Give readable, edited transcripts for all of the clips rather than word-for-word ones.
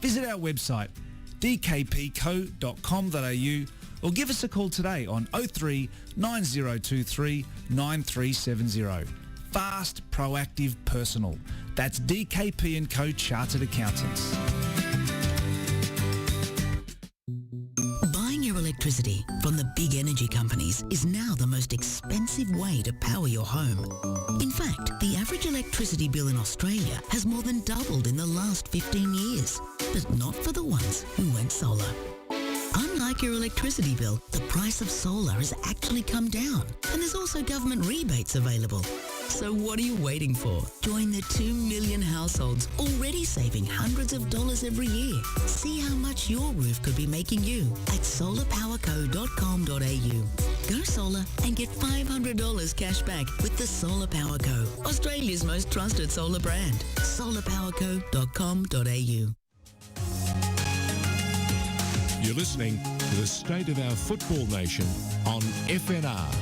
visit our website dkpco.com.au or give us a call today on 03 9023 9370. Fast, proactive, personal. That's DKP & Co Chartered Accountants. Buying your electricity from the big energy companies is now the most expensive way to power your home. In fact, the average electricity bill in Australia has more than doubled in the last 15 years. But not for the ones who went solar. Unlike your electricity bill, the price of solar has actually come down, and there's also government rebates available. So what are you waiting for? Join the 2 million households already saving hundreds of dollars every year. See how much your roof could be making you at solarpowerco.com.au. Go solar and get $500 cash back with the Solar Power Co, Australia's most trusted solar brand. solarpowerco.com.au. You're listening to the State of Our Football Nation on FNR.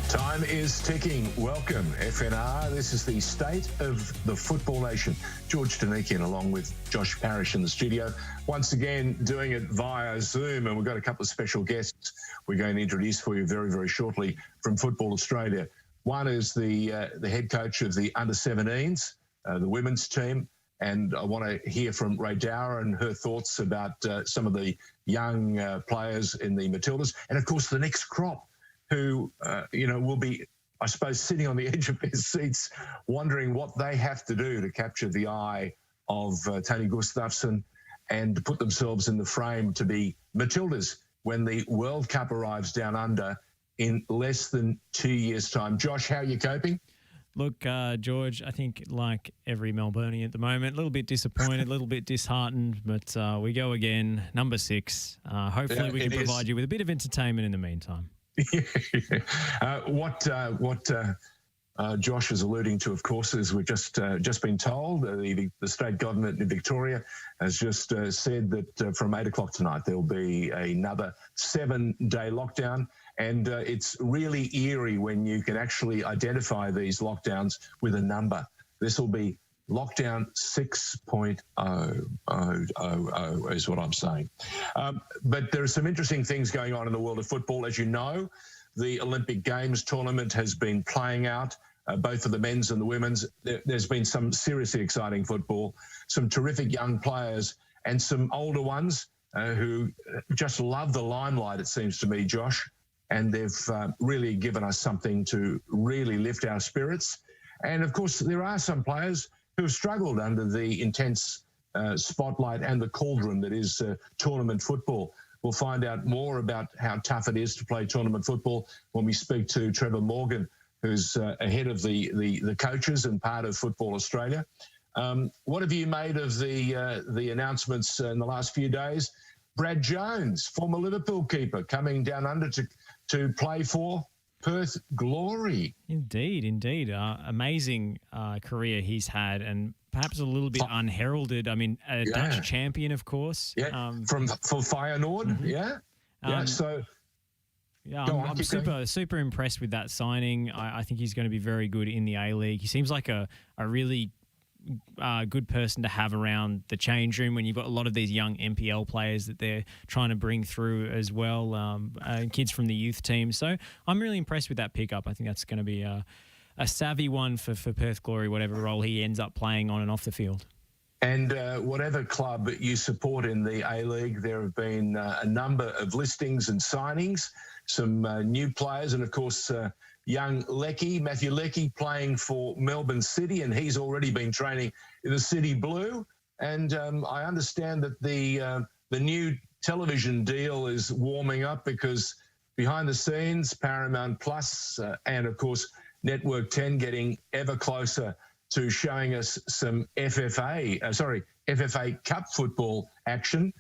Time is ticking. Welcome, FNR. This is the State of the Football Nation. George Danikian along with Josh Parrish in the studio. Once again, doing it via Zoom, and we've got a couple of special guests we're going to introduce for you very, very shortly from Football Australia. One is the head coach of the under-17s, the women's team, and I want to hear from Ray Dower and her thoughts about some of the young players in the Matildas, and of course the next crop, who will be, I suppose, sitting on the edge of their seats, wondering what they have to do to capture the eye of Tony Gustafsson and to put themselves in the frame to be Matildas when the World Cup arrives down under in less than 2 years' time. Josh, how are you coping? Look, George, I think like every Melburnian at the moment, a little bit disappointed, a little bit disheartened, but we go again, number 6. Hopefully we can provide you with a bit of entertainment in the meantime. What Josh is alluding to, of course, is we've just been told the state government in Victoria has just said that from 8 o'clock tonight there'll be another 7-day lockdown. And it's really eerie when you can actually identify these lockdowns with a number. This will be lockdown 6.0 is what I'm saying. But there are some interesting things going on in the world of football. As you know, the Olympic Games tournament has been playing out, both for the men's and the women's. There's been some seriously exciting football, some terrific young players, and some older ones who just love the limelight, it seems to me, Josh. And they've really given us something to really lift our spirits. And, of course, there are some players who have struggled under the intense spotlight and the cauldron that is tournament football. We'll find out more about how tough it is to play tournament football when we speak to Trevor Morgan, who's ahead of the coaches and part of Football Australia. What have you made of the announcements in the last few days? Brad Jones, former Liverpool keeper, coming down under to play for Perth Glory. Indeed. Amazing career he's had, and perhaps a little bit unheralded. I mean, a Dutch champion, of course. Yeah, for Feyenoord, I'm super impressed with that signing. I think he's going to be very good in the A-League. He seems like a really good person to have around the change room when you've got a lot of these young NPL players that they're trying to bring through as well, kids from the youth team. So I'm really impressed with that pickup. I think that's going to be a savvy one for Perth Glory, whatever role he ends up playing on and off the field. And whatever club you support in the A-League, there have been a number of listings and signings, some new players, and of course young Matthew Leckie, playing for Melbourne City, and he's already been training in the City Blue. And I understand that the new television deal is warming up, because behind the scenes, Paramount Plus and of course Network 10 getting ever closer to showing us some FFA Cup football action,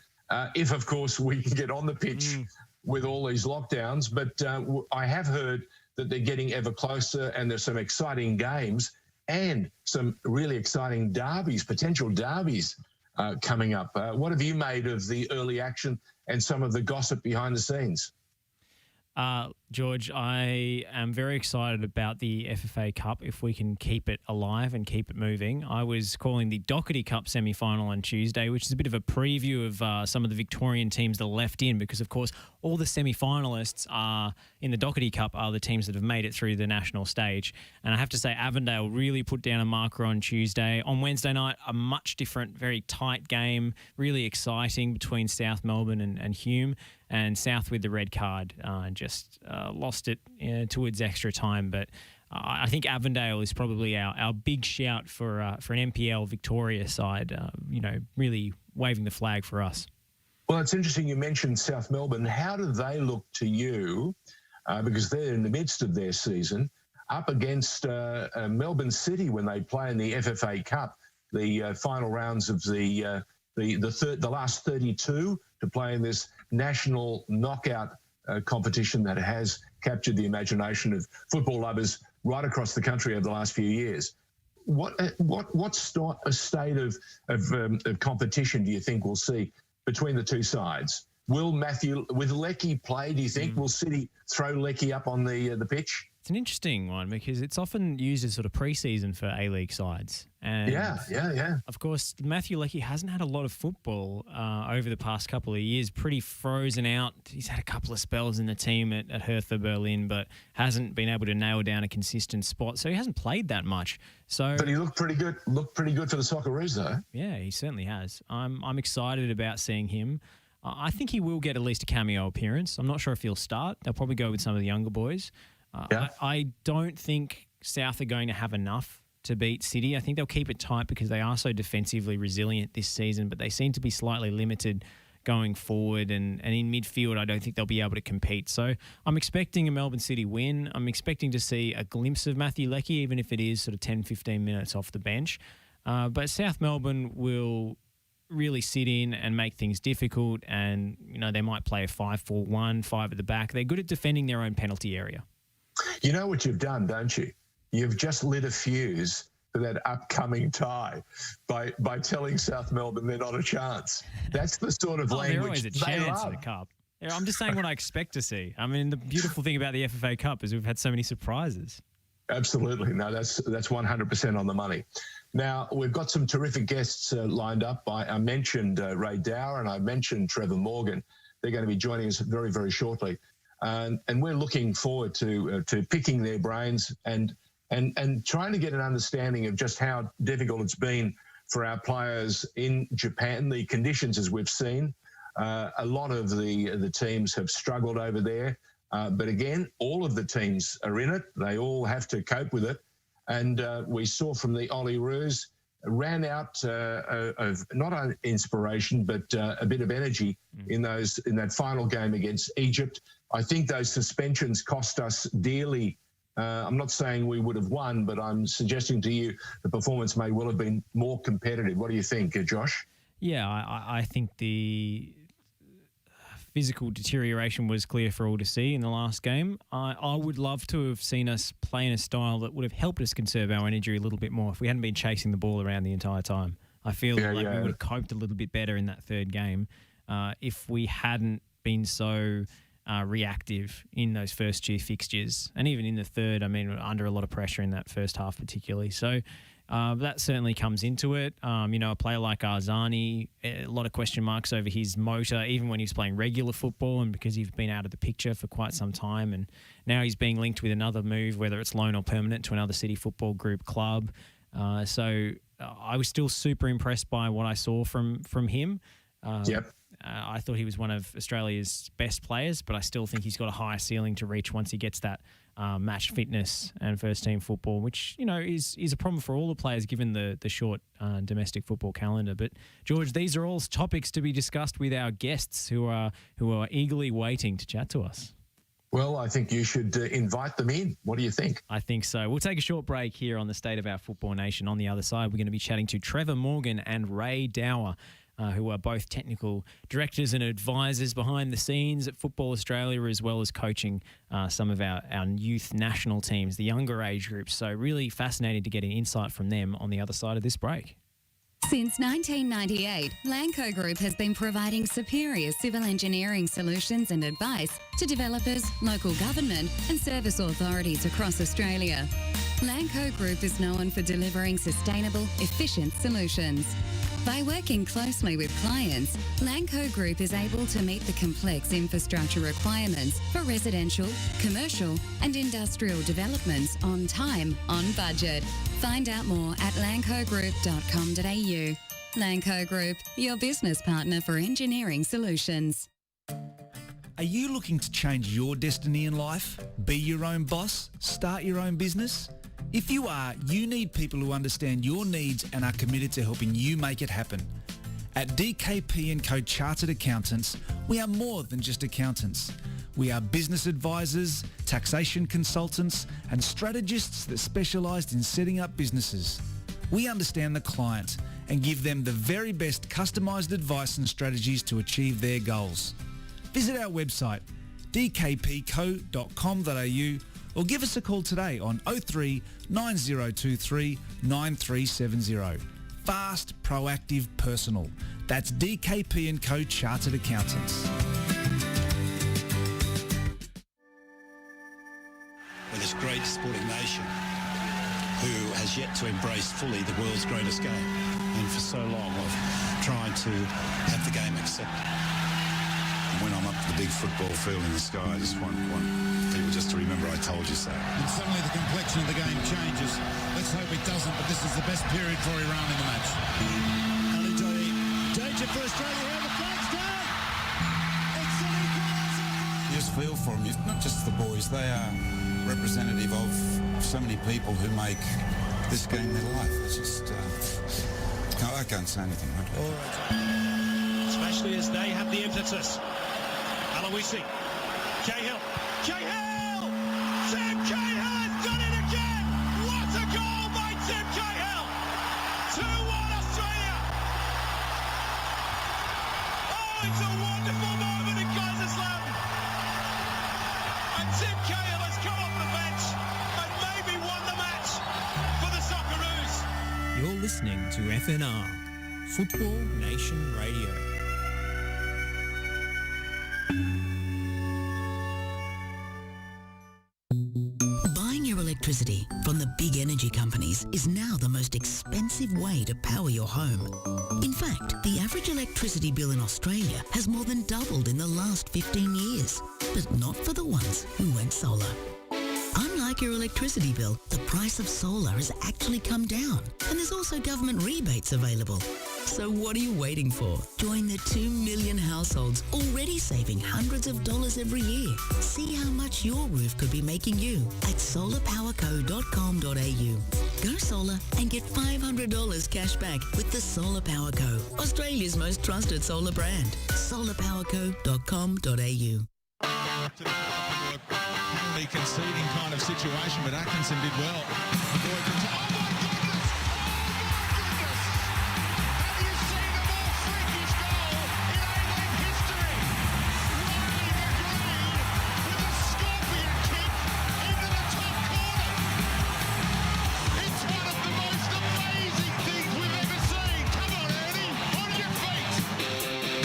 if of course we can get on the pitch with all these lockdowns. But I have heard that they're getting ever closer, and there's some exciting games and some really exciting derbies, potential derbies coming up. What have you made of the early action and some of the gossip behind the scenes? George, I am very excited about the FFA Cup if we can keep it alive and keep it moving. I was calling the Doherty Cup semi-final on Tuesday, which is a bit of a preview of some of the Victorian teams that are left in because, of course, all the semi-finalists are in the Doherty Cup are the teams that have made it through the national stage. And I have to say Avondale really put down a marker on Tuesday. On Wednesday night, a much different, very tight game, really exciting between South Melbourne and Hume. And South with the red card just lost it towards extra time. But I think Avondale is probably our big shout for an NPL Victoria side, really waving the flag for us. Well, it's interesting you mentioned South Melbourne. How do they look to you, because they're in the midst of their season, up against Melbourne City when they play in the FFA Cup, the final rounds of the last 32 to play in this national knockout competition that has captured the imagination of football lovers right across the country over the last few years. What state of competition do you think we'll see between the two sides? Will with Lecky play, do you think? Will City throw Lecky up on the pitch? It's an interesting one because it's often used as sort of pre-season for A-League sides. And yeah. Of course, Matthew Lecky hasn't had a lot of football over the past couple of years, pretty frozen out. He's had a couple of spells in the team at Hertha Berlin, but hasn't been able to nail down a consistent spot. So he hasn't played that much. But he looked pretty good. Looked pretty good for the Socceroos, though. Yeah, he certainly has. I'm excited about seeing him. I think he will get at least a cameo appearance. I'm not sure if he'll start. They'll probably go with some of the younger boys. I don't think South are going to have enough to beat City. I think they'll keep it tight because they are so defensively resilient this season, but they seem to be slightly limited going forward. And in midfield, I don't think they'll be able to compete. So I'm expecting a Melbourne City win. I'm expecting to see a glimpse of Matthew Lecky, even if it is sort of 10, 15 minutes off the bench. But South Melbourne will really sit in and make things difficult. And, they might play a 5-4-1, 5 at the back. They're good at defending their own penalty area. You know what you've done, don't you? You've just lit a fuse for that upcoming tie by telling South Melbourne they're not a chance. That's the sort of language they're always a chance in the Cup. Yeah, I'm just saying what I expect to see. I mean, the beautiful thing about the FFA Cup is we've had so many surprises. Absolutely. No, that's 100% on the money. Now, we've got some terrific guests lined up. I mentioned Ray Dower and I mentioned Trevor Morgan. They're going to be joining us very, very shortly. And we're looking forward to picking their brains and trying to get an understanding of just how difficult it's been for our players in Japan. The conditions, as we've seen, a lot of the teams have struggled over there. But again, all of the teams are in it. They all have to cope with it. And we saw from the Olyroos ran out of not an inspiration, but a bit of energy in that final game against Egypt. I think those suspensions cost us dearly. I'm not saying we would have won, but I'm suggesting to you the performance may well have been more competitive. What do you think, Josh? Yeah, I think the physical deterioration was clear for all to see in the last game. I would love to have seen us play in a style that would have helped us conserve our energy a little bit more if we hadn't been chasing the ball around the entire time. I feel we would have coped a little bit better in that third game if we hadn't been so reactive in those first two fixtures. And even in the third, under a lot of pressure in that first half particularly. So that certainly comes into it. A player like Arzani, a lot of question marks over his motor, even when he's playing regular football and because he's been out of the picture for quite some time. And now he's being linked with another move, whether it's loan or permanent, to another City Football Group club. So I was still super impressed by what I saw from him. I thought he was one of Australia's best players, but I still think he's got a higher ceiling to reach once he gets that match fitness and first-team football, which, is a problem for all the players given the short domestic football calendar. But, George, these are all topics to be discussed with our guests who are eagerly waiting to chat to us. Well, I think you should invite them in. What do you think? I think so. We'll take a short break here on the State of Our Football Nation. On the other side, we're going to be chatting to Trevor Morgan and Ray Dower, who are both technical directors and advisors behind the scenes at Football Australia, as well as coaching some of our youth national teams, the younger age groups. So really fascinating to get an insight from them on the other side of this break. Since 1998, Lanco Group has been providing superior civil engineering solutions and advice to developers, local government and service authorities across Australia. Lanco Group is known for delivering sustainable, efficient solutions. By working closely with clients, Lanco Group is able to meet the complex infrastructure requirements for residential, commercial and industrial developments on time, on budget. Find out more at lancogroup.com.au. Lanco Group, your business partner for engineering solutions. Are you looking to change your destiny in life? Be your own boss? Start your own business? If you are, you need people who understand your needs and are committed to helping you make it happen. At DKP & Co Chartered Accountants, we are more than just accountants. We are business advisors, taxation consultants and strategists that specialise in setting up businesses. We understand the client and give them the very best customised advice and strategies to achieve their goals. Visit our website dkpco.com.au or give us a call today on 03 9023 9370. Fast, proactive, personal. That's DKP & Co Chartered Accountants. We're this great sporting nation who has yet to embrace fully the world's greatest game. And for so long I've tried to have the game accepted. And when I'm up to the big football field in the sky, I just want people just to remember I told you so. And suddenly the complexion of the game changes. Let's hope it doesn't, but this is the best period for Iran in the match. Ali danger for Australia here, the flag's down! It's an equaliser! You just feel for them, not just the boys, they are representative of so many people who make this game their life. It's just, I can't say anything, mate. All right. Especially as they have the impetus. Aloisi, Cahill, Tim Cahill has done it again! What a goal by Tim Cahill! 2-1 Australia! Oh, it's a wonderful moment in Kaiserslautern! And Tim Cahill has come off the bench and maybe won the match for the Socceroos. You're listening to FNR, Football Nation Radio. Buying your electricity from the big energy companies is now the most expensive way to power your home. In fact, the average electricity bill in Australia has more than doubled in the last 15 years. But not for the ones who went solar. Unlike your electricity bill, the price of solar has actually come down, and there's also government rebates available. So what are you waiting for? Join the 2 million households already saving hundreds of dollars every year. See how much your roof could be making you at solarpowerco.com.au. Go solar and get $500 cash back with the Solar Power Co, Australia's most trusted solar brand. solarpowerco.com.au. Penalty conceding kind of situation, but Atkinson did well.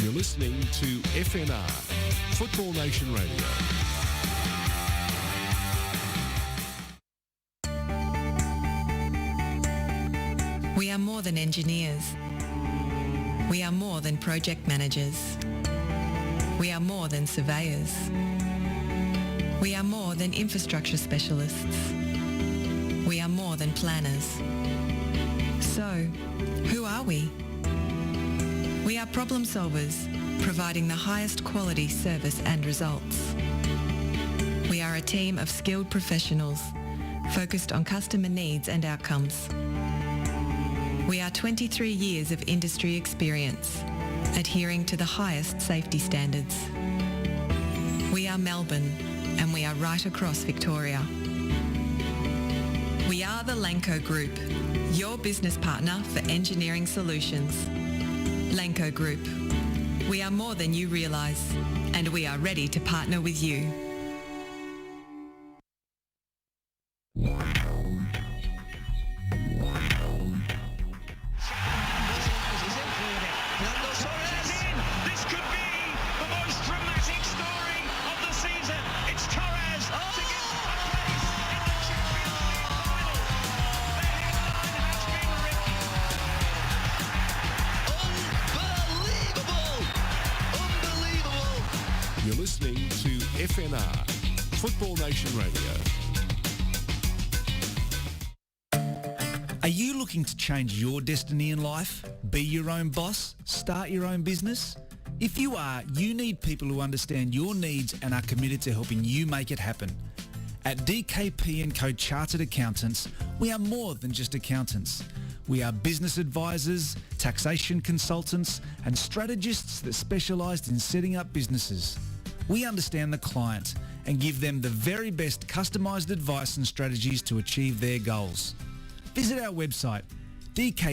You're listening to FNR, Football Nation Radio. We are more than engineers. We are more than project managers. We are more than surveyors. We are more than infrastructure specialists. We are more than planners. So, who are we? We are problem solvers, providing the highest quality service and results. We are a team of skilled professionals, focused on customer needs and outcomes. We are 23 years of industry experience, adhering to the highest safety standards. We are Melbourne, and we are right across Victoria. We are the Lanco Group, your business partner for engineering solutions. Lanco Group. We are more than you realise, and we are ready to partner with you. You're listening to FNR, Football Nation Radio. Are you looking to change your destiny in life? Be your own boss? Start your own business? If you are, you need people who understand your needs and are committed to helping you make it happen. At DKP & Co Chartered Accountants, we are more than just accountants. We are business advisors, taxation consultants, and strategists that specialise in setting up businesses. We understand the client and give them the very best customised advice and strategies to achieve their goals. Visit our website, dkpco.com.au,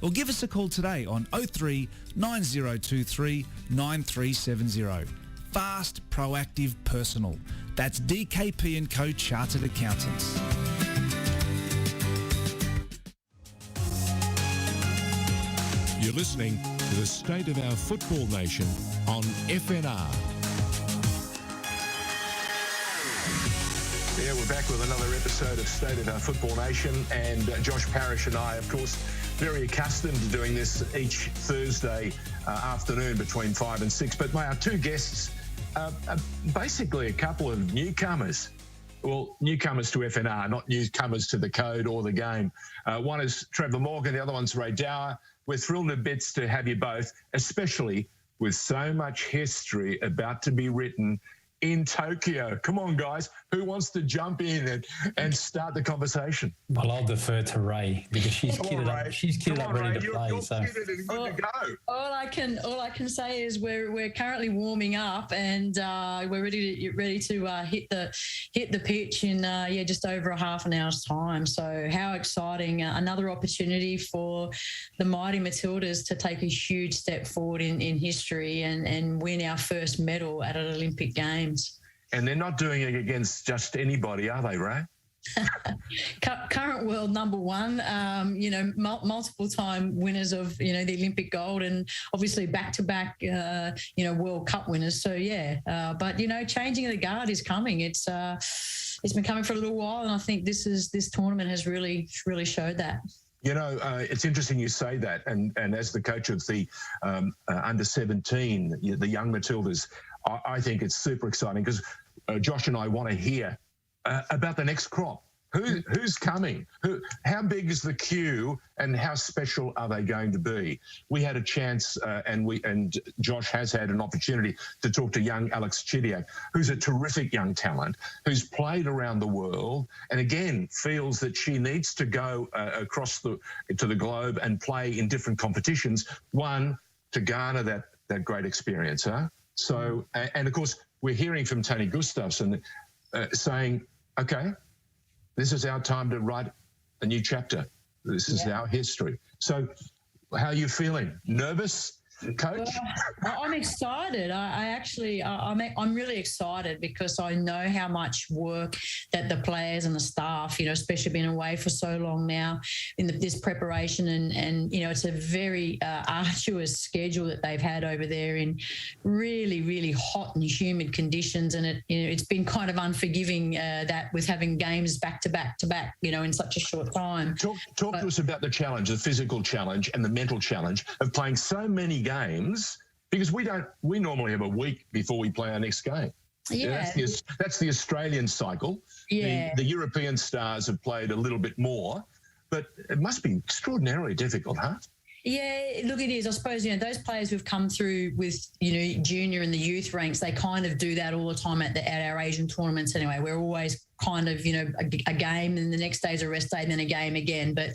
or give us a call today on 03 9023 9370. Fast, proactive, personal. That's DKP & Co Chartered Accountants. You're listening to the State of Our Football Nation on FNR. Yeah, we're back with another episode of State of Our Football Nation, and Josh Parrish and I, of course, very accustomed to doing this each Thursday afternoon between 5 and 6. But our two guests are basically a couple of newcomers. Well, newcomers to FNR, not newcomers to the code or the game. One is Trevor Morgan, the other one's Ray Dower. We're thrilled to bits to have you both, especially with so much history about to be written in Tokyo. Come on, guys. Who wants to jump in and start the conversation? Well, I'll defer to Ray because she's kitted up. She's kitted up, ready to play. So good to go. All I can say is we're currently warming up and we're ready to hit the pitch in just over a half an hour's time. So how exciting! Another opportunity for the mighty Matildas to take a huge step forward in history and win our first medal at an Olympic Games. And they're not doing it against just anybody, are they, Ray? Current world number one, multiple time winners of, the Olympic gold and obviously back-to-back, World Cup winners. So, but, changing of the guard is coming. It's been coming for a little while, and I think this tournament has really showed that. It's interesting you say that. And as the coach of the under-17, the young Matildas, I think it's super exciting because Josh and I want to hear about the next crop. Who's coming? How big is the queue, and how special are they going to be? We had a chance, and Josh has had an opportunity to talk to young Alex Chidiac, who's a terrific young talent, who's played around the world, and again feels that she needs to go across to the globe and play in different competitions. One, to garner that great experience, huh? So, and of course, we're hearing from Tony Gustafsson saying, okay, this is our time to write a new chapter. This is our history. So how are you feeling? Nervous, Coach? Well, I'm excited. I'm really excited because I know how much work that the players and the staff, especially being away for so long now in this preparation and it's a very arduous schedule that they've had over there in really, really hot and humid conditions. And it's been kind of unforgiving that with having games back to back, in such a short time. Talk to us about the challenge, the physical challenge and the mental challenge of playing so many games, because we normally have a week before we play our next game. Yeah. That's the Australian cycle. Yeah. The European stars have played a little bit more, but it must be extraordinarily difficult, huh? Yeah, look, it is. I suppose, those players who've come through with, junior and the youth ranks, they kind of do that all the time at our Asian tournaments anyway. We're always kind of, a game and the next day's a rest day and then a game again. But,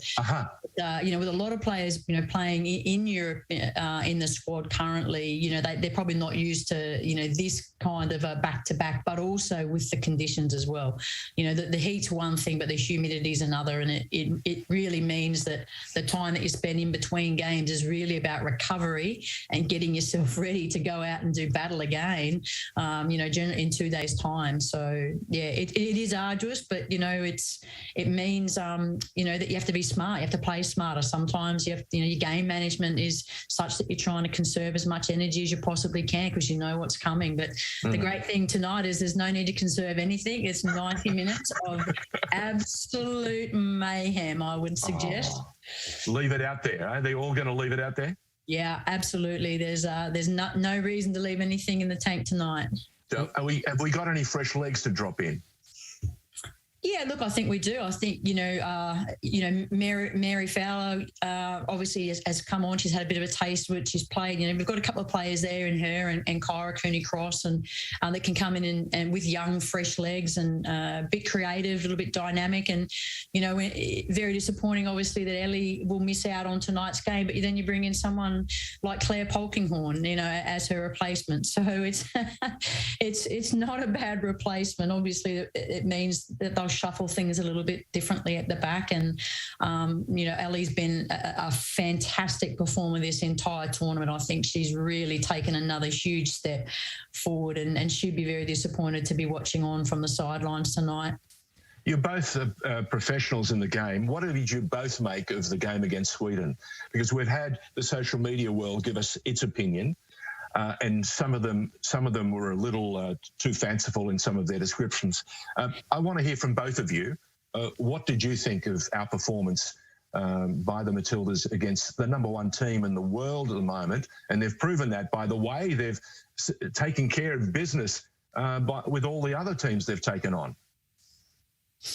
with a lot of players, playing in Europe in the squad currently, they're probably not used to, this kind of a back-to-back, but also with the conditions as well. The heat's one thing, but the humidity's another. And it really means that the time that you spend in between games is really about recovery and getting yourself ready to go out and do battle again, in 2 days' time. So, yeah, it is arduous, but it means that you have to be smart. You have to play smarter. Sometimes you have your game management is such that you're trying to conserve as much energy as you possibly can because you know what's coming. But the great thing tonight is there's no need to conserve anything. It's 90 minutes of absolute mayhem, I would suggest. Leave it out there. Are they all going to leave it out there? Yeah, absolutely. There's no reason to leave anything in the tank tonight. So have we got any fresh legs to drop in? Yeah, look, I think we do. I think, Mary Fowler obviously has come on. She's had a bit of a taste of it. She's played. We've got a couple of players there in her and Kyra Cooney-Cross and that can come in and with young, fresh legs and a bit creative, a little bit dynamic. And, very disappointing, obviously, that Ellie will miss out on tonight's game. But then you bring in someone like Claire Polkinghorne, as her replacement. So it's not a bad replacement. Obviously, it means that they'll shuffle things a little bit differently at the back. And, Ellie's been a fantastic performer this entire tournament. I think she's really taken another huge step forward and she'd be very disappointed to be watching on from the sidelines tonight. You're both professionals in the game. What did you both make of the game against Sweden? Because we've had the social media world give us its opinion. And some of them were a little too fanciful in some of their descriptions. I want to hear from both of you. What did you think of our performance by the Matildas against the number one team in the world at the moment? And they've proven that by the way they've taken care of business with all the other teams they've taken on.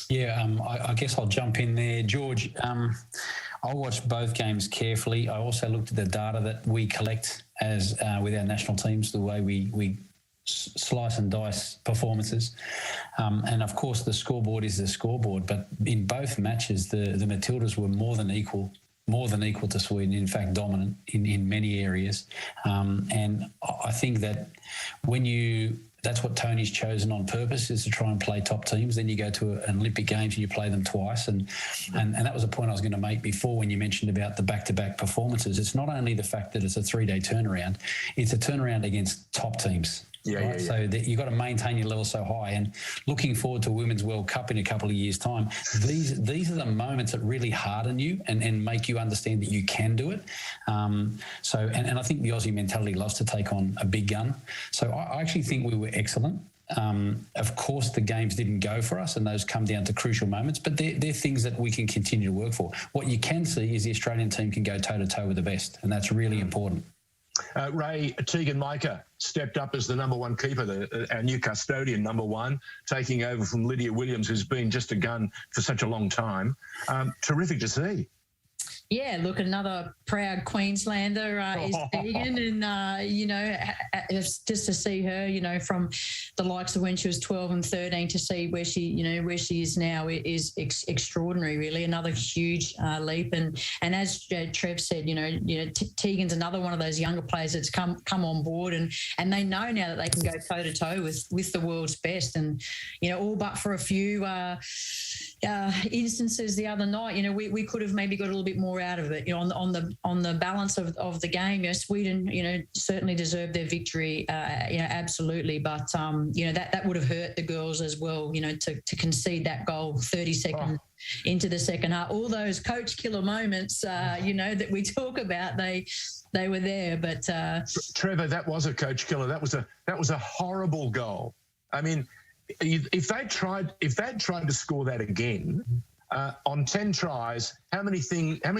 Yeah, I guess I'll jump in there. George, I watched both games carefully. I also looked at the data that we collect as with our national teams, the way we slice and dice performances. And, of course, the scoreboard is the scoreboard. But in both matches, the Matildas were more than equal to Sweden, in fact, dominant in many areas. And I think that that's what Tony's chosen on purpose, is to try and play top teams. Then you go to an Olympic Games and you play them twice. And that was a point I was going to make before when you mentioned about the back-to-back performances. It's not only the fact that it's a 3-day turnaround, it's a turnaround against top teams. Yeah. So that you've got to maintain your level so high. And looking forward to Women's World Cup in a couple of years' time, these are the moments that really harden you and make you understand that you can do it. And I think the Aussie mentality loves to take on a big gun. So I actually think we were excellent. Of course, the games didn't go for us, and those come down to crucial moments, but they're things that we can continue to work for. What you can see is the Australian team can go toe-to-toe with the best, and that's really important. Ray, Tegan-Micah stepped up as the number one keeper, our new custodian, number one, taking over from Lydia Williams, who's been just a gun for such a long time. Terrific to see. Yeah, look, another proud Queenslander is Tegan, and just to see her, from the likes of when she was 12 and 13 to see where she is now is extraordinary. Really, another huge leap. And as Trev said, Tegan's another one of those younger players that's come on board, and they know now that they can go toe to toe with the world's best. And all but for a few instances the other night, we could have maybe got a little bit more out of it. On the balance of the game, Sweden, certainly deserved their victory, absolutely. But that would have hurt the girls as well, to concede that goal 30 seconds into the second half. All those coach killer moments, that we talk about, they were there. But Trevor, that was a coach killer. That was a horrible goal. I mean, if they'd tried to score that again on 10 tries, how many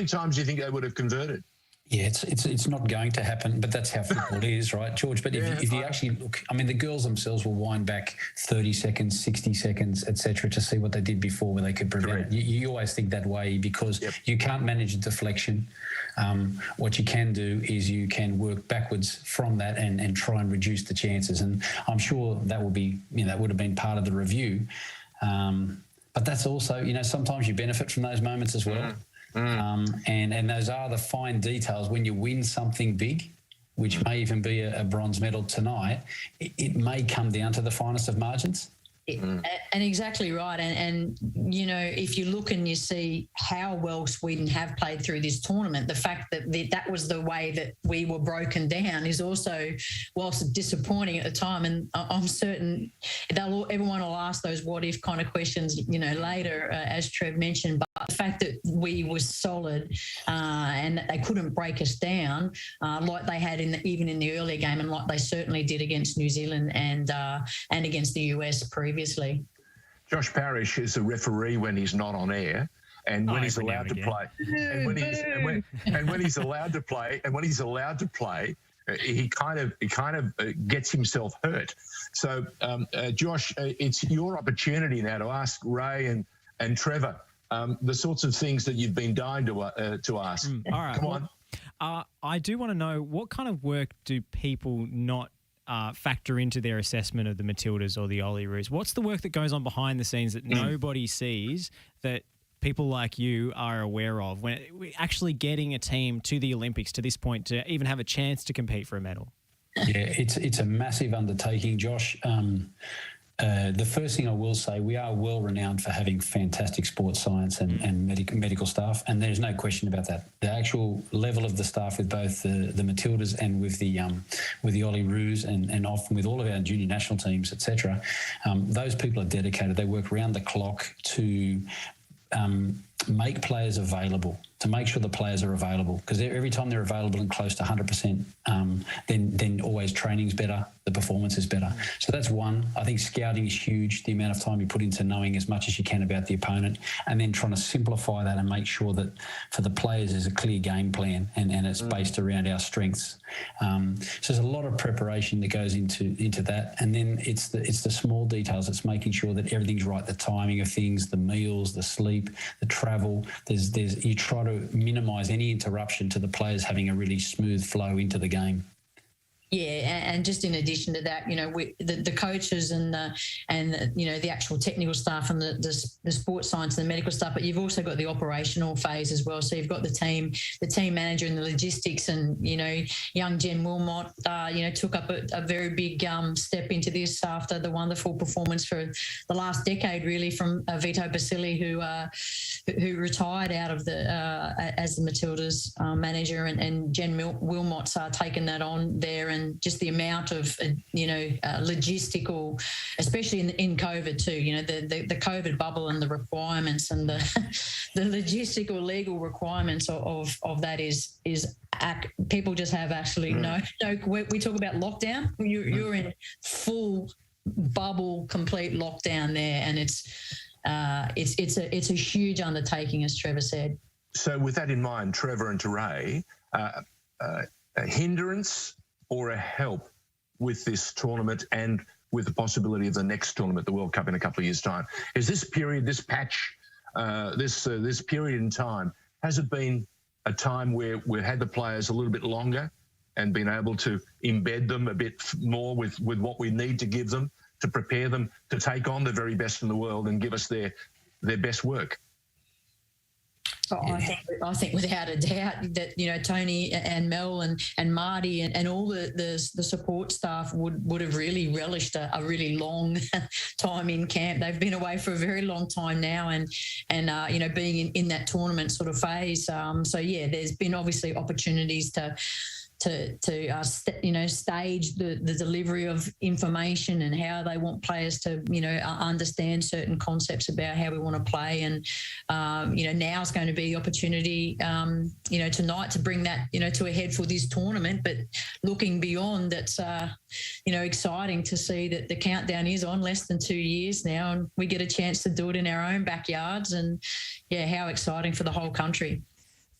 times do you think they would have converted? Yeah, it's not going to happen, but that's how football is, right, George? But if you actually look, I mean, the girls themselves will wind back 30 seconds, 60 seconds, etc., to see what they did before where they could prevent it. You always think that way because you can't manage a deflection. What you can do is you can work backwards from that and try and reduce the chances. And I'm sure that will be, that would have been part of the review. But that's also, sometimes you benefit from those moments as well. And those are the fine details when you win something big, which may even be a bronze medal tonight. It may come down to the finest of margins. And exactly right. And if you look and you see how well Sweden have played through this tournament, the fact that that was the way that we were broken down is also, whilst disappointing at the time, and I'm certain everyone will ask those what if kind of questions, later, as Trev mentioned. But the fact that we were solid and that they couldn't break us down like they had even in the earlier game, and like they certainly did against New Zealand and against the US previously. Josh Parrish is a referee when he's not on air. and when he's allowed to play, and when he's allowed to play, he kind of gets himself hurt. So, Josh, it's your opportunity now to ask Ray and Trevor the sorts of things that you've been dying to ask. All right, come on. I do want to know, what kind of work do people not factor into their assessment of the Matildas or the Olyroos? What's the work that goes on behind the scenes that nobody sees, that people like you are aware of, when we're actually getting a team to the Olympics to this point to even have a chance to compete for a medal? Yeah, it's a massive undertaking, Josh. The first thing I will say, we are well renowned for having fantastic sports science and medical staff, and there's no question about that. The actual level of the staff with both the Matildas and with the Olyroos and often with all of our junior national teams, etc. Those people are dedicated. They work round the clock to make players available, to make sure the players are available, because every time they're available and close to 100%, then always training's better, the performance is better. So that's one. I think scouting is huge, the amount of time you put into knowing as much as you can about the opponent, and then trying to simplify that and make sure that for the players there's a clear game plan and it's based around our strengths. So there's a lot of preparation that goes into that, and then it's the small details. It's making sure that everything's right, the timing of things, the meals, the sleep, the travel. You try to minimise any interruption to the players having a really smooth flow into the game. Yeah, and just in addition to that, the coaches and the actual technical staff and the sports science and the medical stuff, but you've also got the operational phase as well. So you've got the team manager and the logistics, and young Jen Wilmot, took up a very big step into this after the wonderful performance for the last decade, really, from Vito Basili, who retired out of as the Matildas manager, and Jen Wilmot's taken that on there. And just the amount of, logistical, especially in COVID too, the COVID bubble and the requirements and the logistical legal requirements of that is people just have absolutely no. We talk about lockdown. You're in full bubble, complete lockdown there, and it's a huge undertaking, as Trevor said. So with that in mind, Trevor and Ray, a hindrance or a help with this tournament and with the possibility of the next tournament, the World Cup, in a couple of years' time? Is this period, this patch, this period in time, has it been a time where we've had the players a little bit longer and been able to embed them a bit more with what we need to give them to prepare them to take on the very best in the world and give us their best work? I think without a doubt that Tony and Mel and Marty and all the support staff would have really relished a really long time in camp. They've been away for a very long time now, and being in that tournament sort of phase. So yeah, there's been obviously opportunities to stage the delivery of information and how they want players to understand certain concepts about how we want to play, and now is going to be the opportunity tonight to bring that to a head for this tournament. But looking beyond, that's exciting to see that the countdown is on, less than 2 years now, and we get a chance to do it in our own backyards, and yeah, how exciting for the whole country.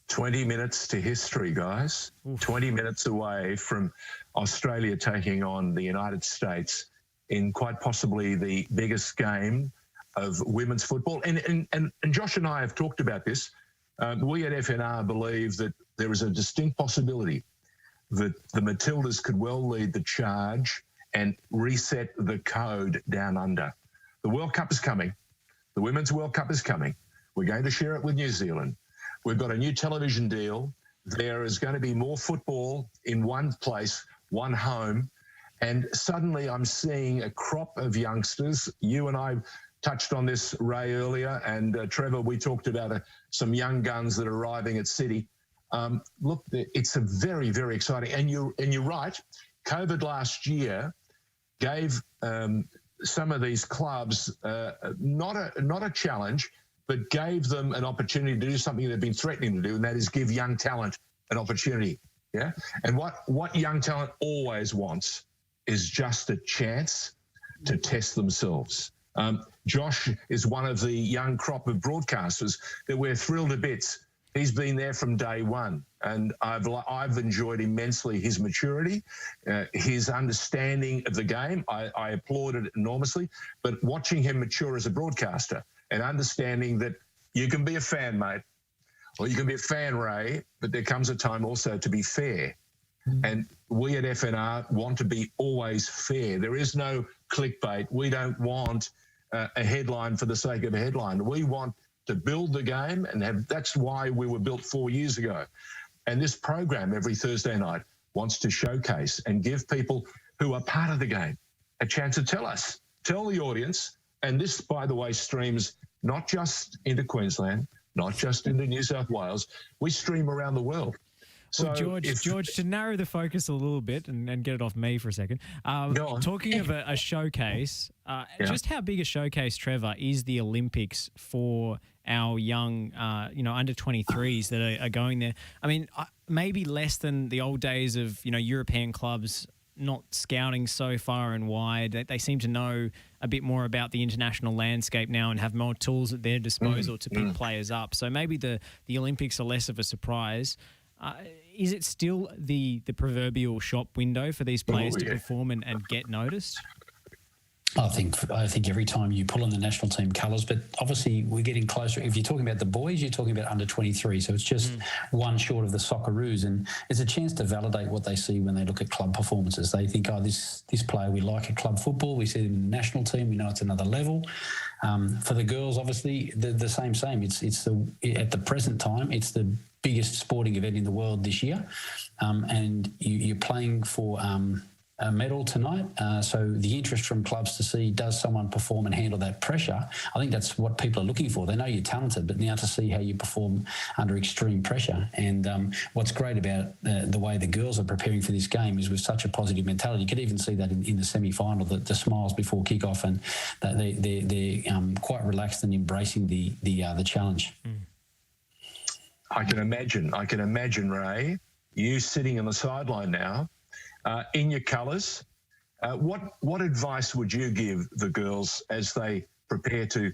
20 minutes to history, guys. 20 minutes away from Australia taking on the United States in quite possibly the biggest game of women's football. And Josh and I have talked about this. We at FNR believe that there is a distinct possibility that the Matildas could well lead the charge and reset the code down under. The World Cup is coming. The Women's World Cup is coming. We're going to share it with New Zealand. We've got a new television deal. There is going to be more football in one place, one home. And suddenly I'm seeing a crop of youngsters. You and I touched on this, Ray, earlier. And Trevor, we talked about some young guns that are arriving at City. Look, it's a very, very exciting. And you're right. COVID last year gave some of these clubs not a challenge, but gave them an opportunity to do something they've been threatening to do, and that is give young talent an opportunity. Yeah, and what young talent always wants is just a chance to test themselves. Josh is one of the young crop of broadcasters that we're thrilled to bits. He's been there from day one, and I've enjoyed immensely his maturity, his understanding of the game. I applaud it enormously, but watching him mature as a broadcaster and understanding that you can be a fan, mate, or you can be a fan, Ray, but there comes a time also to be fair. And we at FNR want to be always fair. There is no clickbait. We don't want a headline for the sake of a headline. We want to build the game, and that's why we were built 4 years ago. And this program every Thursday night wants to showcase and give people who are part of the game a chance to tell the audience. And this, by the way, streams not just into Queensland, not just into New South Wales. We stream around the world. So well, George, to narrow the focus a little bit and get it off me for a second, talking of a showcase, just how big a showcase, Trevor, is the Olympics for our young, under 23s that are going there? I mean, maybe less than the old days of, European clubs not scouting so far and wide. They seem to know a bit more about the international landscape now and have more tools at their disposal to pick players up. So maybe the Olympics are less of a surprise. Is it still the proverbial shop window for these players to perform and get noticed? I think every time you pull on the national team colours, but obviously we're getting closer. If you're talking about the boys, you're talking about under 23, so it's just one short of the Socceroos, and it's a chance to validate what they see when they look at club performances. They think, this player we like at club football, we see them in the national team, we know it's another level. For the girls, obviously the same. It's at the present time, it's the biggest sporting event in the world this year, and you're playing for a medal tonight. So the interest from clubs to see, does someone perform and handle that pressure? I think that's what people are looking for. They know you're talented, but now to see how you perform under extreme pressure. And what's great about the way the girls are preparing for this game is with such a positive mentality. You could even see that in the semi-final, the smiles before kick-off, and they're quite relaxed and embracing the challenge. I can imagine, Ray, you sitting on the sideline now, in your colours. What advice would you give the girls as they prepare to,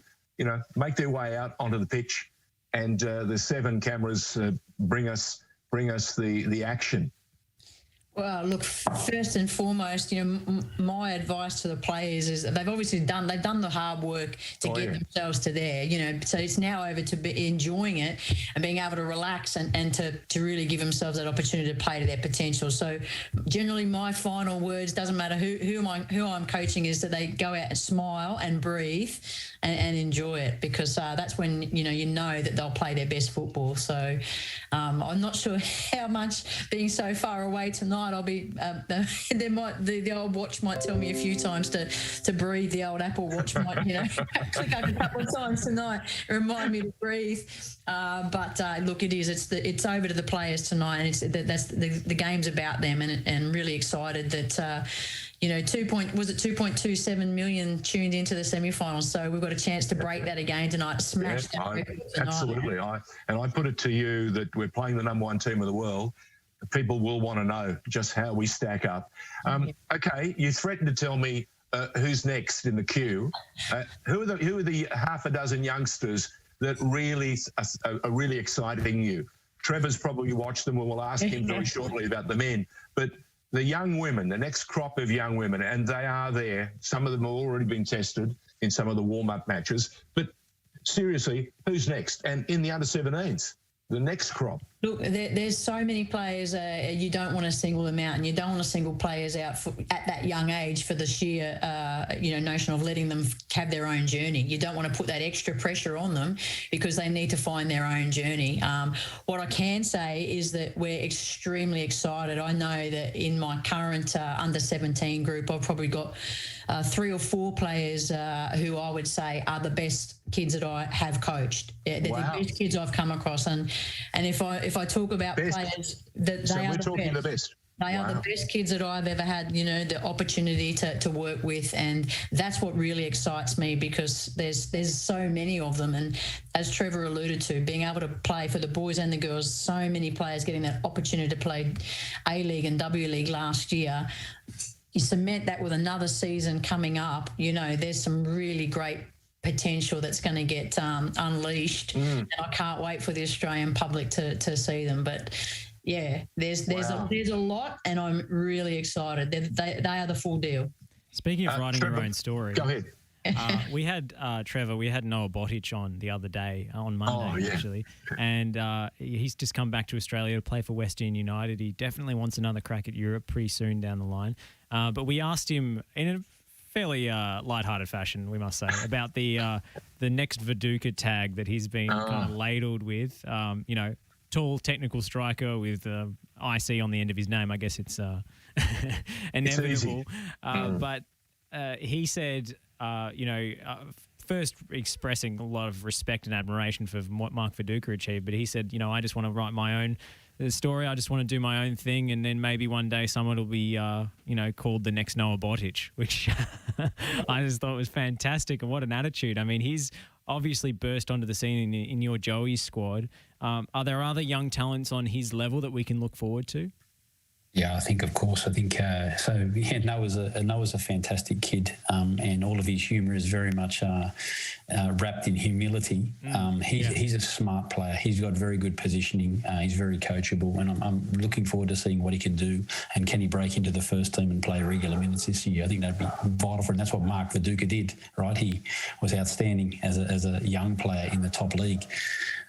make their way out onto the pitch, and the 7 cameras bring us the action? Well, look, first and foremost, my advice to the players is that they've done the hard work to get themselves to there, so it's now over to be enjoying it and being able to relax and to really give themselves that opportunity to play to their potential. So generally my final words, doesn't matter who I'm coaching, is that they go out and smile and breathe and enjoy it, because that's when, you know that they'll play their best football. So I'm not sure how much, being so far away tonight, I'll be the old watch might tell me a few times to breathe. The old Apple Watch might click up a couple of times tonight, remind me to breathe. But look, it's over to the players tonight, and that's the game's about them, and really excited that 2.27 million tuned into the semi-finals, so we've got a chance to break that again tonight, smash that record tonight. Absolutely. I put it to you that we're playing the number 1 team of the world. People will want to know just how we stack up. Okay, you threatened to tell me who's next in the queue. Who are the half a dozen youngsters that really are really exciting you? Trevor's probably watched them, and we'll ask him very shortly about the men. But the young women, the next crop of young women, and they are there. Some of them have already been tested in some of the warm-up matches. But seriously, who's next? And in the under-17s, the next crop. Look, there's so many players, you don't want to single them out, and you don't want to single players out at that young age for the sheer, notion of letting them have their own journey. You don't want to put that extra pressure on them because they need to find their own journey. What I can say is that we're extremely excited. I know that in my current under-17 group, I've probably got 3 or 4 players who I would say are the best kids that I have coached. They're the best kids I've come across, and if I talk about players, that they are the best. They are the best kids that I've ever had, the opportunity to work with, and that's what really excites me, because there's so many of them. And as Trevor alluded to, being able to play for the boys and the girls, so many players getting that opportunity to play A-League and W-League last year. you cement that with another season coming up, you know, there's some really great potential that's going to get unleashed, and I can't wait for the Australian public to see them. But yeah, there's a lot, and I'm really excited. They are the full deal. Speaking of writing Trevor, your own story, go ahead. We had Trevor. We had Noah Botic on the other day, on Monday actually, and he's just come back to Australia to play for Western United. He definitely wants another crack at Europe pretty soon down the line. But we asked him in a fairly lighthearted fashion, we must say, about the next Viduka tag that he's been kind of ladled with. You know, tall technical striker with IC on the end of his name. I guess it's inevitable. But he said, you know, first expressing a lot of respect and admiration for what Mark Viduka achieved, but he said, you know, I just want to write my own story. I just want to do my own thing, and then maybe one day someone will be, you know, called the next Noah Botic, which I just thought was fantastic. And what an attitude. I mean, he's obviously burst onto the scene in your Joey's squad. Are there other young talents on his level that we can look forward to? Yeah, I think, of course. I think so. Yeah, Noah's a fantastic kid, and all of his humour is very much wrapped in humility. He's a smart player. He's got very good positioning. He's very coachable, and I'm looking forward to seeing what he can do. And can he break into the first team and play regular minutes this year? I think that'd be vital for him. That's what Mark Viduka did, right? He was outstanding as a young player in the top league.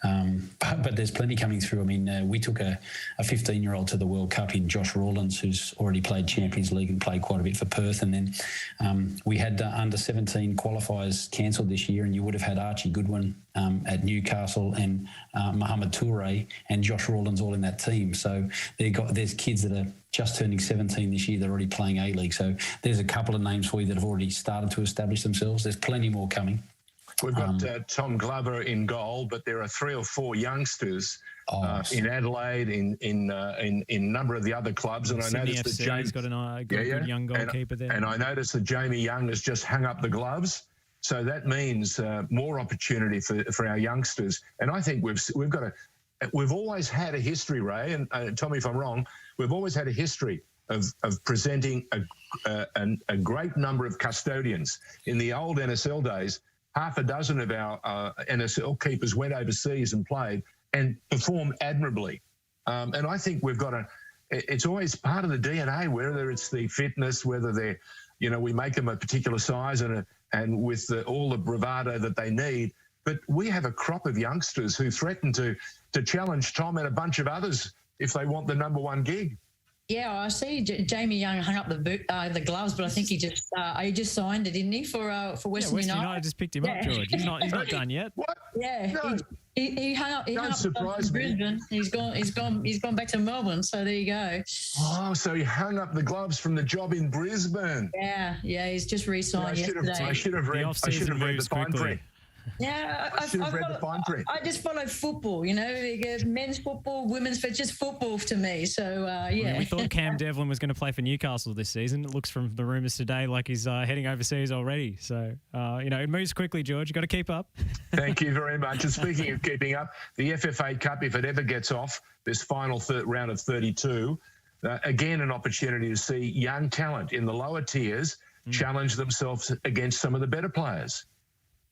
But there's plenty coming through. I mean, we took a 15-year-old to the World Cup in Josh Rawlins, who's already played Champions League and played quite a bit for Perth. And then we had under-17 qualifiers cancelled this year, and you would have had Archie Goodwin at Newcastle and Mohamed Toure and Josh Rawlins all in that team. So there's kids that are just turning 17 this year. They're already playing A-League. So there's a couple of names for you that have already started to establish themselves. There's plenty more coming. We've got Tom Glover in goal, but there are 3 or 4 youngsters in Adelaide, in a number of the other clubs. And Sydney I noticed FC that James got a good young goalkeeper there. And I noticed that Jamie Young has just hung up the gloves. So that means more opportunity for our youngsters. And I think we've always had a history, Ray, and tell me if I'm wrong, we've always had a history of presenting a great number of custodians. In the old NSL days, half a dozen of our NSL keepers went overseas and played and performed admirably. And I think we've got it's always part of the DNA, whether it's the fitness, whether they're, you know, we make them a particular size and with all the bravado that they need. But we have a crop of youngsters who threaten to challenge Tom and a bunch of others if they want the number 1 gig. Yeah, I see Jamie Young hung up the gloves, but I think he just signed it, didn't he, for Western United? United just picked him up, George. He's not done yet. What? Yeah, no. he hung up. Don't surprise me. Brisbane. He's gone back to Melbourne. So there you go. Oh, so he hung up the gloves from the job in Brisbane. Yeah, he's just re-signed yesterday. I should have read the fine print. Yeah, I should have read the fine print. I just follow football, you know, men's football, women's, but just football to me. So, yeah. We thought Cam Devlin was going to play for Newcastle this season. It looks from the rumours today like he's heading overseas already. So, you know, it moves quickly, George. You've got to keep up. Thank you very much. And speaking of keeping up, the FFA Cup, if it ever gets off, this final round of 32, again, an opportunity to see young talent in the lower tiers challenge themselves against some of the better players.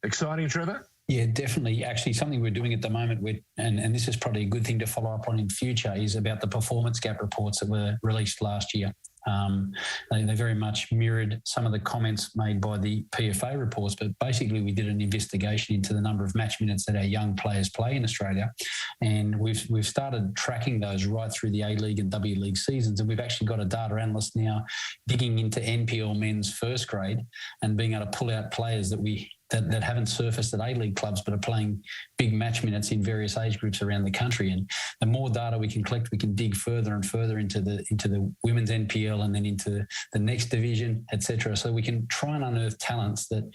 Exciting, Trevor? Yeah, definitely. Actually, something we're doing at the moment, and this is probably a good thing to follow up on in future, is about the performance gap reports that were released last year. They very much mirrored some of the comments made by the PFA reports, but basically we did an investigation into the number of match minutes that our young players play in Australia, and we've started tracking those right through the A-League and W-League seasons, and we've actually got a data analyst now digging into NPL men's first grade and being able to pull out players that haven't surfaced at A-League clubs but are playing big match minutes in various age groups around the country. And the more data we can collect, we can dig further and further into the women's NPL and then into the next division, etc. So we can try and unearth talents that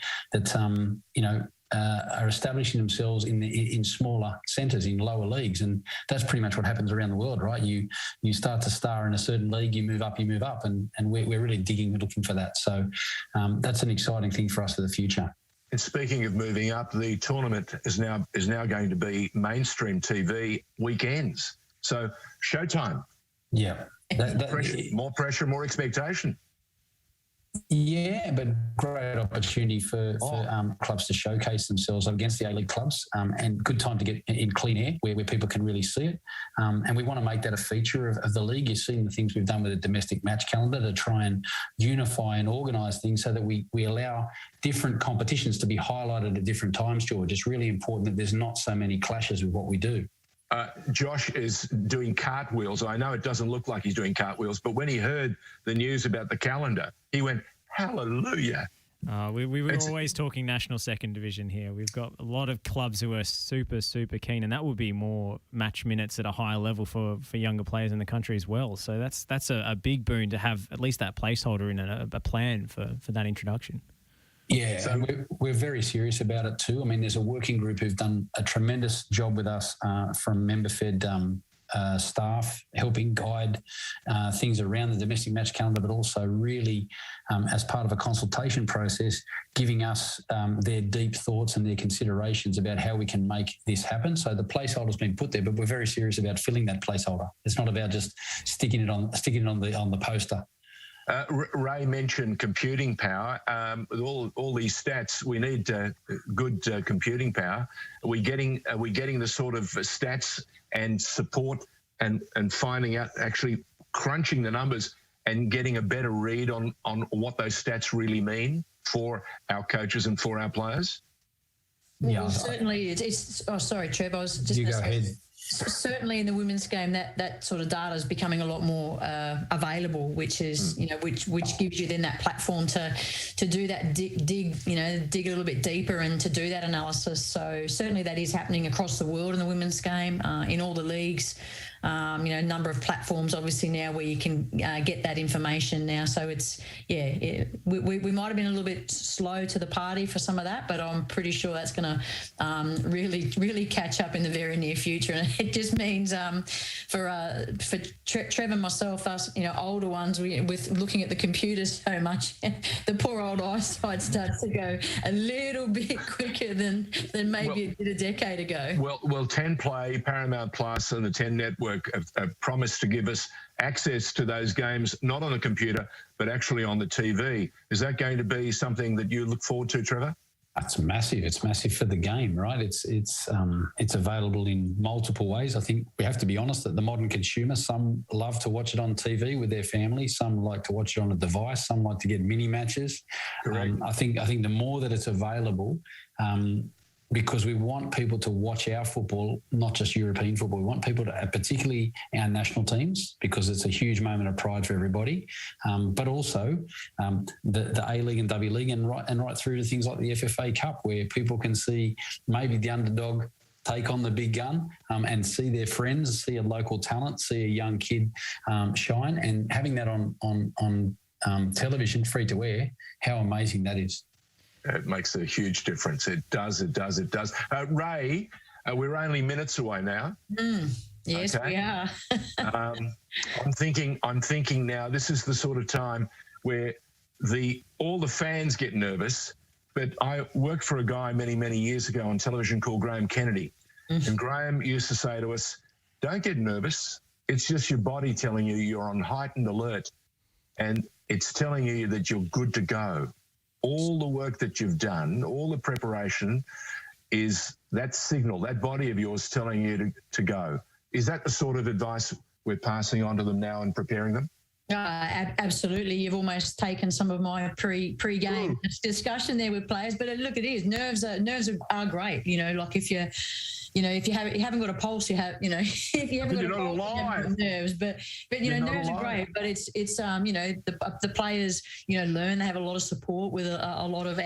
are establishing themselves in smaller centres, in lower leagues. And that's pretty much what happens around the world, right? You start to star in a certain league, you move up, and we're really digging and looking for that. So that's an exciting thing for us for the future. And speaking of moving up, the tournament is now going to be mainstream TV weekends. So Showtime. Yeah. More pressure, more expectation. Yeah, but great opportunity for clubs to showcase themselves against the A-League clubs, and good time to get in clean air where people can really see it. And we want to make that a feature of the league. You've seen the things we've done with the domestic match calendar to try and unify and organise things so that we allow different competitions to be highlighted at different times, George. It's really important that there's not so many clashes with what we do. Josh is doing cartwheels. I know it doesn't look like he's doing cartwheels, but when he heard the news about the calendar, he went, hallelujah. We were always talking national second division here. We've got a lot of clubs who are super, super keen, and that would be more match minutes at a higher level for younger players in the country as well. So that's a big boon to have at least that placeholder in a plan for that introduction. Yeah, so we're very serious about it too. I mean, there's a working group who've done a tremendous job with us from member-fed staff, helping guide things around the domestic match calendar, but also really, as part of a consultation process, giving us their deep thoughts and their considerations about how we can make this happen. So the placeholder's been put there, but we're very serious about filling that placeholder. It's not about just sticking it on the poster. Ray mentioned computing power. With all these stats, we need good computing power. Are we getting the sort of stats and support and finding out, actually crunching the numbers and getting a better read on what those stats really mean for our coaches and for our players? Yeah, well, certainly. Oh, sorry, Trevor. I was just. You go ahead. Certainly in the women's game, that sort of data is becoming a lot more available, which is which gives you then that platform to do that dig a little bit deeper and to do that analysis. So certainly that is happening across the world in the women's game, in all the leagues. A number of platforms obviously now where you can get that information now. So it's we might have been a little bit slow to the party for some of that, but I'm pretty sure that's going to really catch up in the very near future. And it just means for Trevor and myself, us older ones, with looking at the computers so much, the poor old eyesight starts to go a little bit quicker than maybe it did a decade ago. Well, 10 Play, Paramount Plus, and the 10 Network have promised to give us access to those games, not on a computer, but actually on the TV. Is that going to be something that you look forward to, Trevor? It's massive. It's massive for the game, right? It's available in multiple ways. I think we have to be honest that the modern consumer, some love to watch it on TV with their family, some like to watch it on a device, some like to get mini matches. Correct. I think the more that it's available, because we want people to watch our football, not just European football. We want people to, particularly our national teams, because it's a huge moment of pride for everybody, but also the A-League and W League and right through to things like the FFA Cup, where people can see maybe the underdog take on the big gun and see their friends, see a local talent, see a young kid shine, and having that on television, free to air, how amazing that is. It makes a huge difference. It does. Ray, we're only minutes away now. Yes, okay. We are. I'm thinking now, this is the sort of time where all the fans get nervous, but I worked for a guy many years ago on television called Graham Kennedy. And Graham used to say to us, don't get nervous. It's just your body telling you you're on heightened alert, and it's telling you that you're good to go. All the work that you've done, all the preparation, is that signal, that body of yours telling you to go. Is that the sort of advice we're passing on to them now and preparing them? Absolutely. You've almost taken some of my pre-game discussion there with players. But look, it is. Nerves are great. Like if you haven't got a pulse, you if you haven't got a pulse, you haven't got nerves. But nerves are great. But it's the players learn. They have a lot of support with a lot of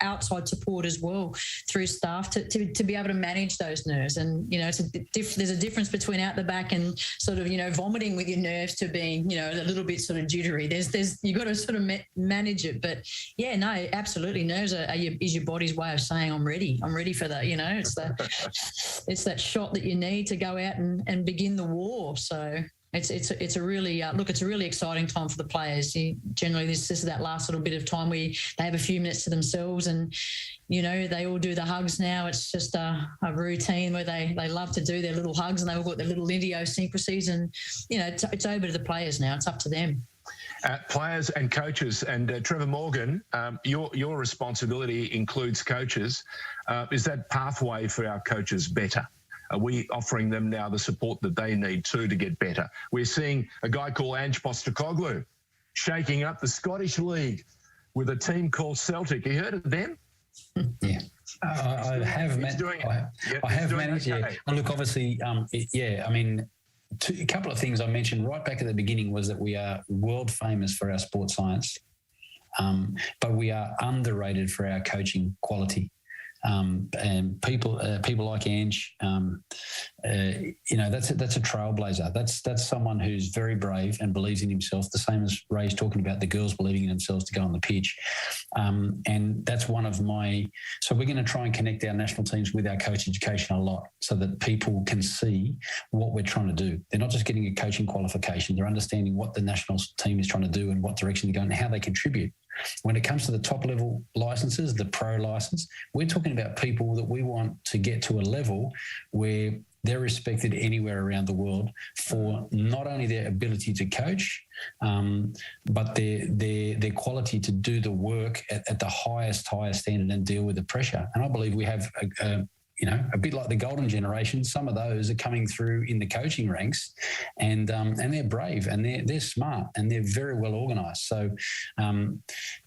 outside support as well through staff to be able to manage those nerves. And there's a difference between out the back and sort of vomiting with your nerves to being a little bit sort of jittery. There's you got to sort of manage it. But yeah, no, absolutely, nerves is your body's way of saying I'm ready for that. It's that shot that you need to go out and begin the war. So it's a really it's a really exciting time for the players. Generally, this is that last little bit of time where they have a few minutes to themselves, and they all do the hugs now. It's just a routine where they love to do their little hugs, and they've all got their little idiosyncrasies, and it's over to the players now. It's up to them. Players and coaches, and Trevor Morgan, your responsibility includes coaches. Is that pathway for our coaches better? Are we offering them now the support that they need to get better? We're seeing a guy called Ange Postecoglou shaking up the Scottish League with a team called Celtic. You heard of them? Yeah. I have managed. Yeah. And look, obviously, I mean, a couple of things I mentioned right back at the beginning was that we are world famous for our sports science, but we are underrated for our coaching quality. And people like Ange, that's a trailblazer. That's someone who's very brave and believes in himself. The same as Ray's talking about the girls believing in themselves to go on the pitch, and that's one of my. So we're going to try and connect our national teams with our coach education a lot, so that people can see what we're trying to do. They're not just getting a coaching qualification; they're understanding what the national team is trying to do and what direction they're going and how they contribute. When it comes to the top level licenses, the pro license, we're talking about people that we want to get to a level where they're respected anywhere around the world for not only their ability to coach, but their quality to do the work at the highest standard and deal with the pressure. And I believe we have a bit like the golden generation, some of those are coming through in the coaching ranks, and they're brave and they're smart and they're very well organised. So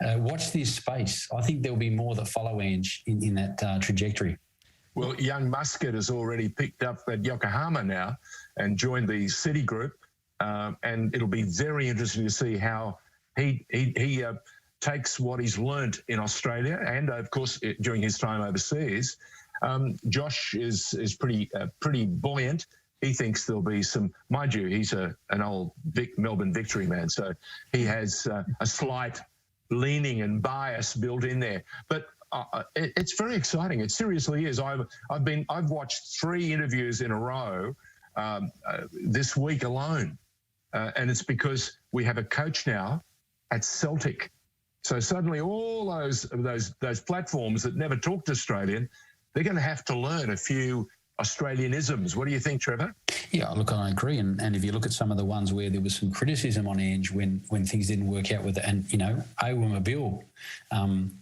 watch this space. I think there'll be more that follow Ange in that trajectory. Well, young Muscat has already picked up at Yokohama now and joined the City Group, and it'll be very interesting to see how he takes what he's learnt in Australia and, of course, during his time overseas. Josh is pretty buoyant. He thinks there'll be some, mind you, he's an old Melbourne Victory man, so he has a slight leaning and bias built in there. But it's very exciting. It seriously is. I've watched 3 interviews in a row this week alone, and it's because we have a coach now at Celtic. So suddenly all those platforms that never talked Australian, they're going to have to learn a few Australianisms. What do you think, Trevor? Yeah, look, I agree. And if you look at some of the ones where there was some criticism on Ange when things didn't work out with it, and, Awa Mabil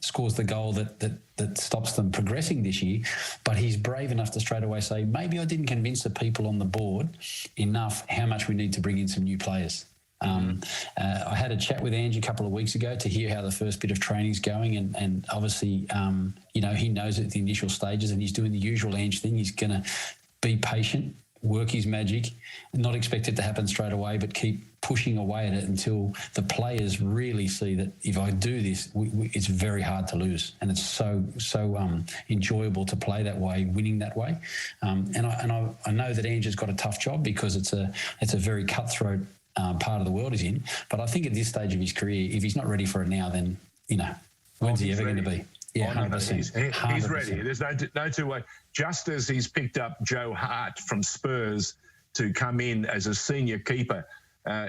scores the goal that stops them progressing this year, but he's brave enough to straight away say, maybe I didn't convince the people on the board enough how much we need to bring in some new players. I had a chat with Ange a couple of weeks ago to hear how the first bit of training's going, and obviously, he knows at the initial stages, and he's doing the usual Ange thing. He's going to be patient, work his magic, not expect it to happen straight away, but keep pushing away at it until the players really see that if I do this, it's very hard to lose, and it's so enjoyable to play that way, winning that way. And I know that Ange has got a tough job because it's a very cutthroat part of the world he's in, but I think at this stage of his career, if he's not ready for it now, then when's he ever going to be? Yeah, 100%. He's ready. There's no two way. Just as he's picked up Joe Hart from Spurs to come in as a senior keeper,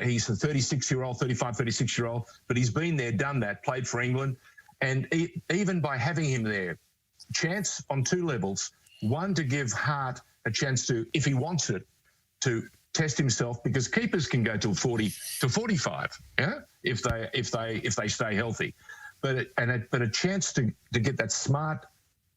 he's a 36-year-old, but he's been there, done that, played for England, and even by having him there, chance on 2 levels. One, to give Hart a chance to, if he wants it, to test himself, because keepers can go till 40 to 45, if they stay healthy. But a chance to get that smart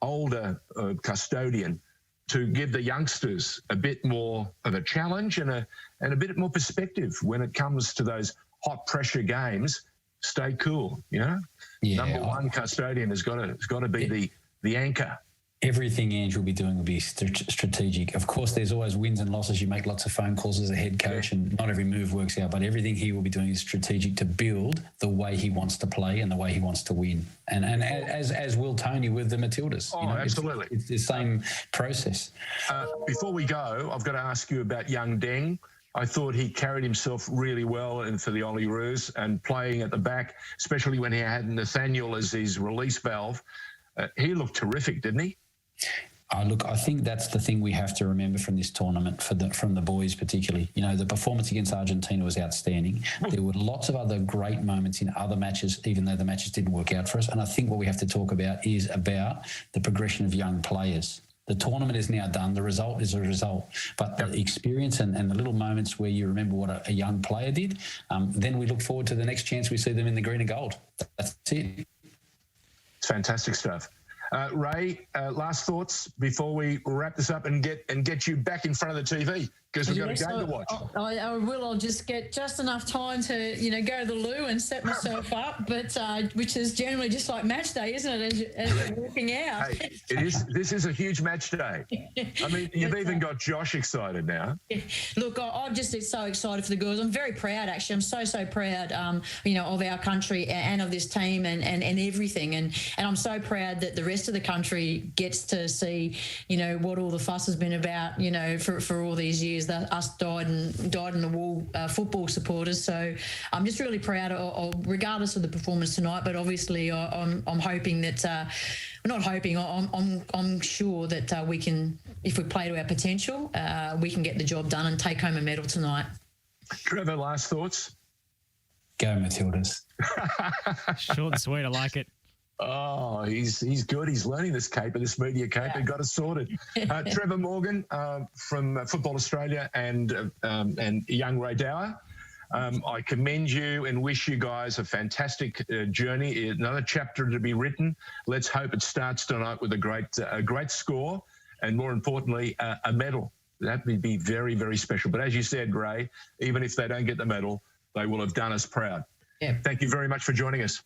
older custodian to give the youngsters a bit more of a challenge and a bit more perspective when it comes to those hot pressure games. Stay cool, Yeah, number one custodian has got to be the anchor. Everything Ange will be doing will be strategic. Of course, there's always wins and losses. You make lots of phone calls as a head coach, and not every move works out, but everything he will be doing is strategic to build the way he wants to play and the way he wants to win. And as will Tony with the Matildas. Absolutely. It's the same process. Before we go, I've got to ask you about young Deng. I thought he carried himself really well for the Olyroos and playing at the back, especially when he had Nathaniel as his release valve. He looked terrific, didn't he? Look, I think that's the thing we have to remember from this tournament, from the boys particularly. The performance against Argentina was outstanding. There were lots of other great moments in other matches, even though the matches didn't work out for us. And I think what we have to talk about is about the progression of young players. The tournament is now done. The result is a result. But the experience and the little moments where you remember what a young player did, then we look forward to the next chance we see them in the green and gold. That's it. It's fantastic stuff. Ray, last thoughts before we wrap this up and get you back in front of the TV, because we've got a game to watch. I will. I'll just get just enough time to, go to the loo and set myself up, but which is generally just like match day, isn't it? As you're walking out. Hey, it is. This is a huge match day. I mean, you've even got Josh excited now. Look, I'm just so excited for the girls. I'm very proud, actually. I'm so proud, of our country and of this team and everything. And I'm so proud that the rest of the country gets to see, what all the fuss has been about, for all these years. Us dyed in the wool football supporters. So I'm just really proud of regardless of the performance tonight. But obviously, I'm hoping that. Not hoping. I'm sure that we can, if we play to our potential, we can get the job done and take home a medal tonight. Trevor, last thoughts? Go Matildas. Short and sweet. I like it. Oh, he's good. He's learning this caper, this media caper. Yeah. Got it sorted. Trevor Morgan from Football Australia and young Ray Dower. I commend you and wish you guys a fantastic journey. Another chapter to be written. Let's hope it starts tonight with a great score, and more importantly, a medal. That would be very, very special. But as you said, Ray, even if they don't get the medal, they will have done us proud. Yeah. Thank you very much for joining us.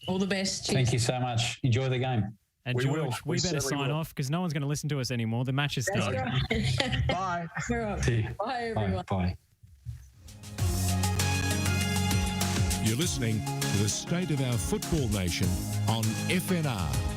All the best. Cheers. Thank you so much. Enjoy the game. And we George, will. we better sign off because no one's going to listen to us anymore. The match is started. Right. Bye. Bye, everyone. Bye. You're listening to the State of Our Football Nation on FNR.